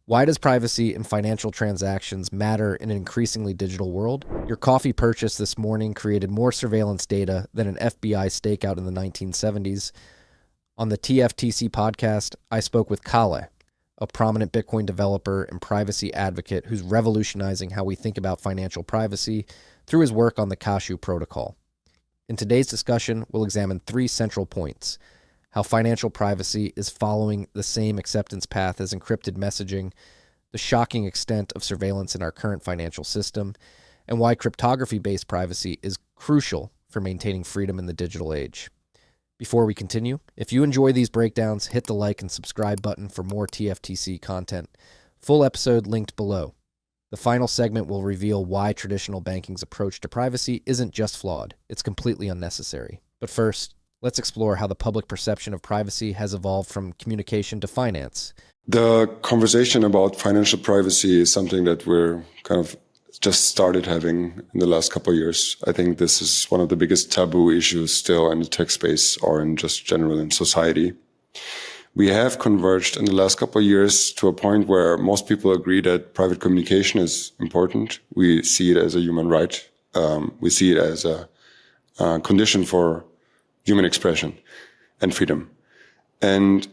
Why does privacy in financial transactions matter in an increasingly digital world? Your coffee purchase this morning created more surveillance data than an FBI stakeout in the 1970s. On the TFTC podcast, I spoke with Calle, a prominent Bitcoin developer and privacy advocate who's revolutionizing how we think about financial privacy through his work on the Cashu protocol. In today's discussion, we'll examine three central points: how financial privacy is following the same acceptance path as encrypted messaging, the shocking extent of surveillance in our current financial system, and why cryptography-based privacy is crucial for maintaining freedom in the digital age. Before we continue, if you enjoy these breakdowns, hit the like and subscribe button for more TFTC content. Full episode linked below. The final segment will reveal why traditional banking's approach to privacy isn't just flawed, it's completely unnecessary. But first, let's explore how the public perception of privacy has evolved from communication to finance. The conversation about financial privacy is something that we're kind of just started having in the last couple of years. I think this is one of the biggest taboo issues still in the tech space or in just general in society. We have converged in the last couple of years to a point where most people agree that private communication is important. We see it as a human right. We see it as a condition for human expression and freedom. And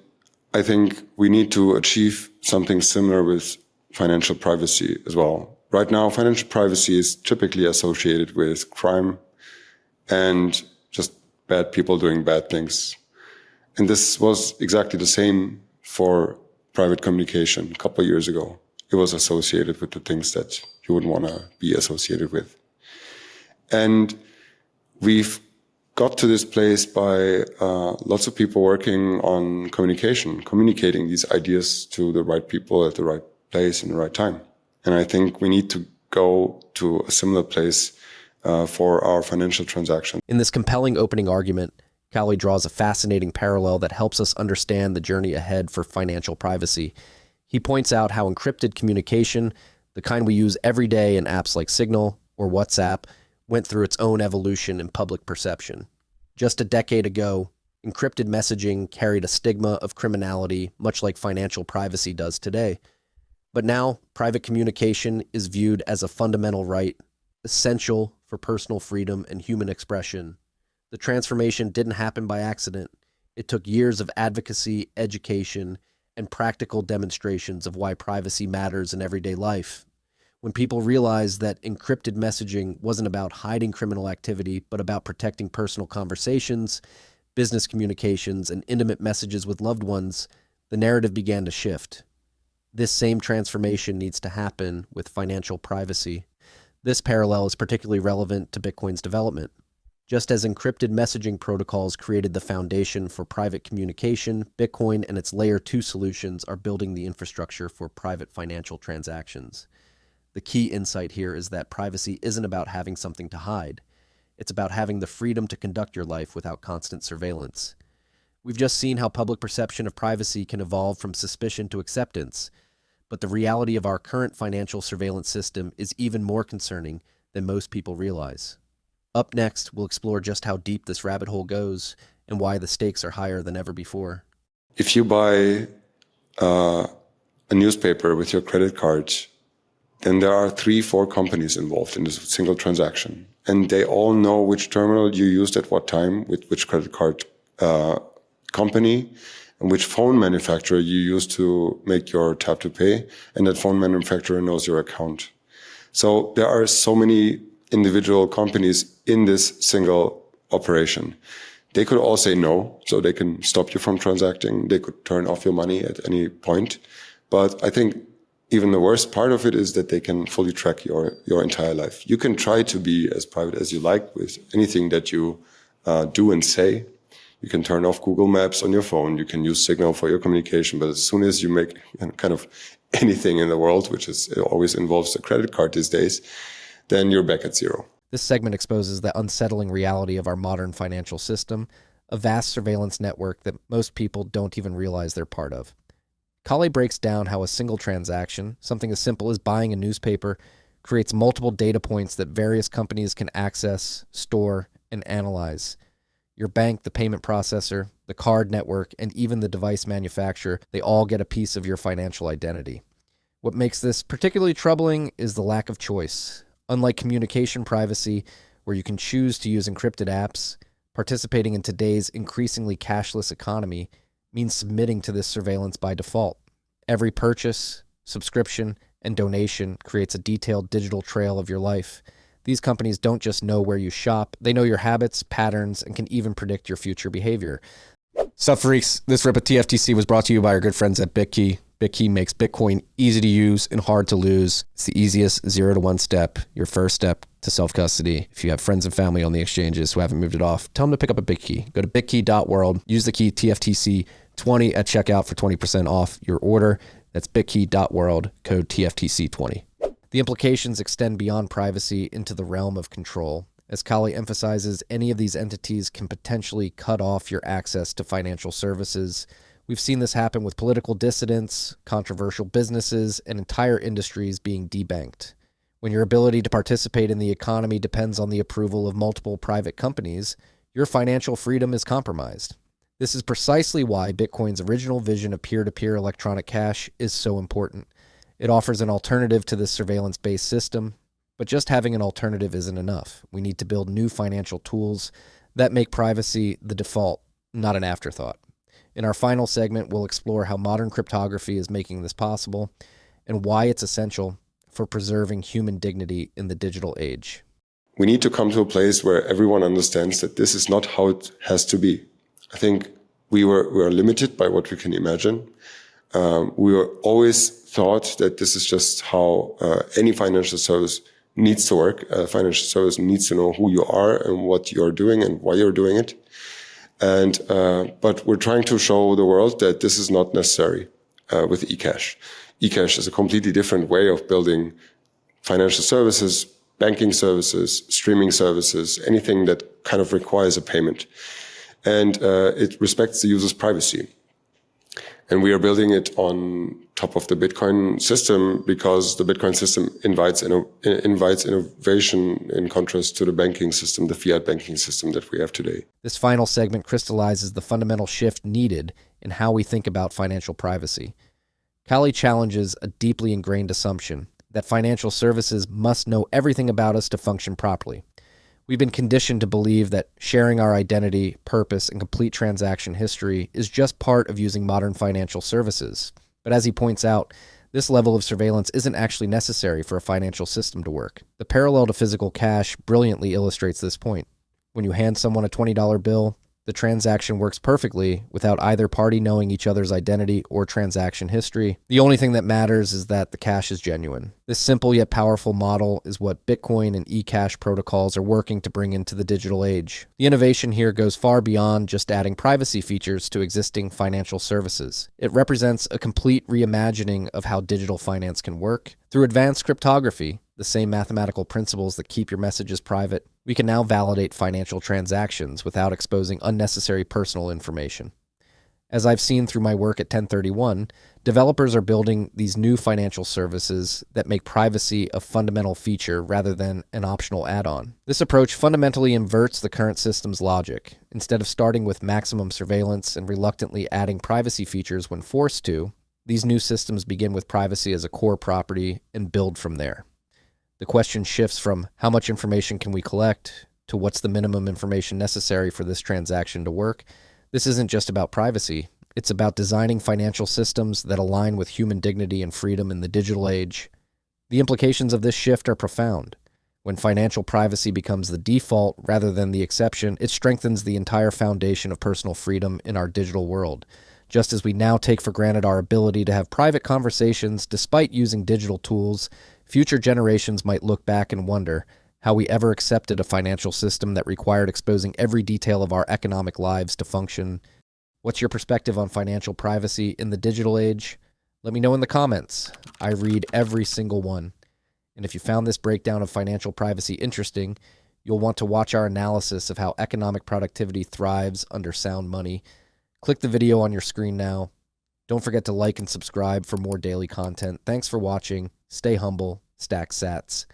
I think we need to achieve something similar with financial privacy as well. Right now, financial privacy is typically associated with crime and just bad people doing bad things. And this was exactly the same for private communication a couple of years ago. It was associated with the things that you wouldn't want to be associated with. And we've got to this place by lots of people working on communicating these ideas to the right people at the right place in the right time. And I think we need to go to a similar place for our financial transactions. In this compelling opening argument, Calle draws a fascinating parallel that helps us understand the journey ahead for financial privacy. He points out how encrypted communication, the kind we use every day in apps like Signal or WhatsApp, went through its own evolution in public perception. Just a decade ago, encrypted messaging carried a stigma of criminality, much like financial privacy does today. But now, private communication is viewed as a fundamental right, essential for personal freedom and human expression. The transformation didn't happen by accident. It took years of advocacy, education, and practical demonstrations of why privacy matters in everyday life. When people realized that encrypted messaging wasn't about hiding criminal activity, but about protecting personal conversations, business communications, and intimate messages with loved ones, the narrative began to shift. This same transformation needs to happen with financial privacy. This parallel is particularly relevant to Bitcoin's development. Just as encrypted messaging protocols created the foundation for private communication, Bitcoin and its Layer 2 solutions are building the infrastructure for private financial transactions. The key insight here is that privacy isn't about having something to hide. It's about having the freedom to conduct your life without constant surveillance. We've just seen how public perception of privacy can evolve from suspicion to acceptance, but the reality of our current financial surveillance system is even more concerning than most people realize. Up next, we'll explore just how deep this rabbit hole goes and why the stakes are higher than ever before. If you buy a newspaper with your credit card, then there are 3-4 companies involved in this single transaction. And they all know which terminal you used at what time, with which credit card company, and which phone manufacturer you used to make your tap to pay. And that phone manufacturer knows your account. So there are so many individual companies in this single operation. They could all say no, so they can stop you from transacting. They could turn off your money at any point. But I think even the worst part of it is that they can fully track your entire life. You can try to be as private as you like with anything that you do and say. You can turn off Google Maps on your phone. You can use Signal for your communication. But as soon as you make kind of anything in the world, which is it always involves a credit card these days, then you're back at zero. This segment exposes the unsettling reality of our modern financial system, a vast surveillance network that most people don't even realize they're part of. Calle breaks down how a single transaction, something as simple as buying a newspaper, creates multiple data points that various companies can access, store, and analyze. Your bank, the payment processor, the card network, and even the device manufacturer, they all get a piece of your financial identity. What makes this particularly troubling is the lack of choice. Unlike communication privacy, where you can choose to use encrypted apps, participating in today's increasingly cashless economy means submitting to this surveillance by default. Every purchase, subscription, and donation creates a detailed digital trail of your life. These companies don't just know where you shop, they know your habits, patterns, and can even predict your future behavior. Sup freaks, this rip of TFTC was brought to you by our good friends at BitKey. BitKey makes Bitcoin easy to use and hard to lose. It's the easiest 0 to 1 step, your first step to self-custody. If you have friends and family on the exchanges who haven't moved it off, tell them to pick up a BitKey. Go to bitkey.world, use the key TFTC20 at checkout for 20% off your order. That's bitkey.world, code TFTC20. The implications extend beyond privacy into the realm of control. As Calle emphasizes, any of these entities can potentially cut off your access to financial services. We've seen this happen with political dissidents, controversial businesses, and entire industries being debanked. When your ability to participate in the economy depends on the approval of multiple private companies, your financial freedom is compromised. This is precisely why Bitcoin's original vision of peer-to-peer electronic cash is so important. It offers an alternative to this surveillance-based system, but just having an alternative isn't enough. We need to build new financial tools that make privacy the default, not an afterthought. In our final segment, we'll explore how modern cryptography is making this possible and why it's essential for preserving human dignity in the digital age. We need to come to a place where everyone understands that this is not how it has to be. I think we were limited by what we can imagine. We were always thought that this is just how any financial service needs to work. A financial service needs to know who you are and what you're doing and why you're doing it. And but we're trying to show the world that this is not necessary with eCash. eCash is a completely different way of building financial services, banking services, streaming services, anything that kind of requires a payment. And it respects the user's privacy. And we are building it on top of the Bitcoin system because the Bitcoin system invites innovation in contrast to the banking system, the fiat banking system that we have today. This final segment crystallizes the fundamental shift needed in how we think about financial privacy. Calle challenges a deeply ingrained assumption that financial services must know everything about us to function properly. We've been conditioned to believe that sharing our identity, purpose, and complete transaction history is just part of using modern financial services. But as he points out, this level of surveillance isn't actually necessary for a financial system to work. The parallel to physical cash brilliantly illustrates this point. When you hand someone a $20 bill, the transaction works perfectly without either party knowing each other's identity or transaction history. The only thing that matters is that the cash is genuine. This simple yet powerful model is what Bitcoin and eCash protocols are working to bring into the digital age. The innovation here goes far beyond just adding privacy features to existing financial services. It represents a complete reimagining of how digital finance can work. Through advanced cryptography, the same mathematical principles that keep your messages private, we can now validate financial transactions without exposing unnecessary personal information. As I've seen through my work at 1031, developers are building these new financial services that make privacy a fundamental feature rather than an optional add-on. This approach fundamentally inverts the current system's logic. Instead of starting with maximum surveillance and reluctantly adding privacy features when forced to, these new systems begin with privacy as a core property and build from there. The question shifts from how much information can we collect to what's the minimum information necessary for this transaction to work. This isn't just about privacy. It's about designing financial systems that align with human dignity and freedom in the digital age. The implications of this shift are profound. When financial privacy becomes the default rather than the exception, it strengthens the entire foundation of personal freedom in our digital world. Just as we now take for granted our ability to have private conversations despite using digital tools, future generations might look back and wonder how we ever accepted a financial system that required exposing every detail of our economic lives to function. What's your perspective on financial privacy in the digital age? Let me know in the comments. I read every single one. And if you found this breakdown of financial privacy interesting, you'll want to watch our analysis of how economic productivity thrives under sound money. Click the video on your screen now. Don't forget to like and subscribe for more daily content. Thanks for watching. Stay humble. Stack sats.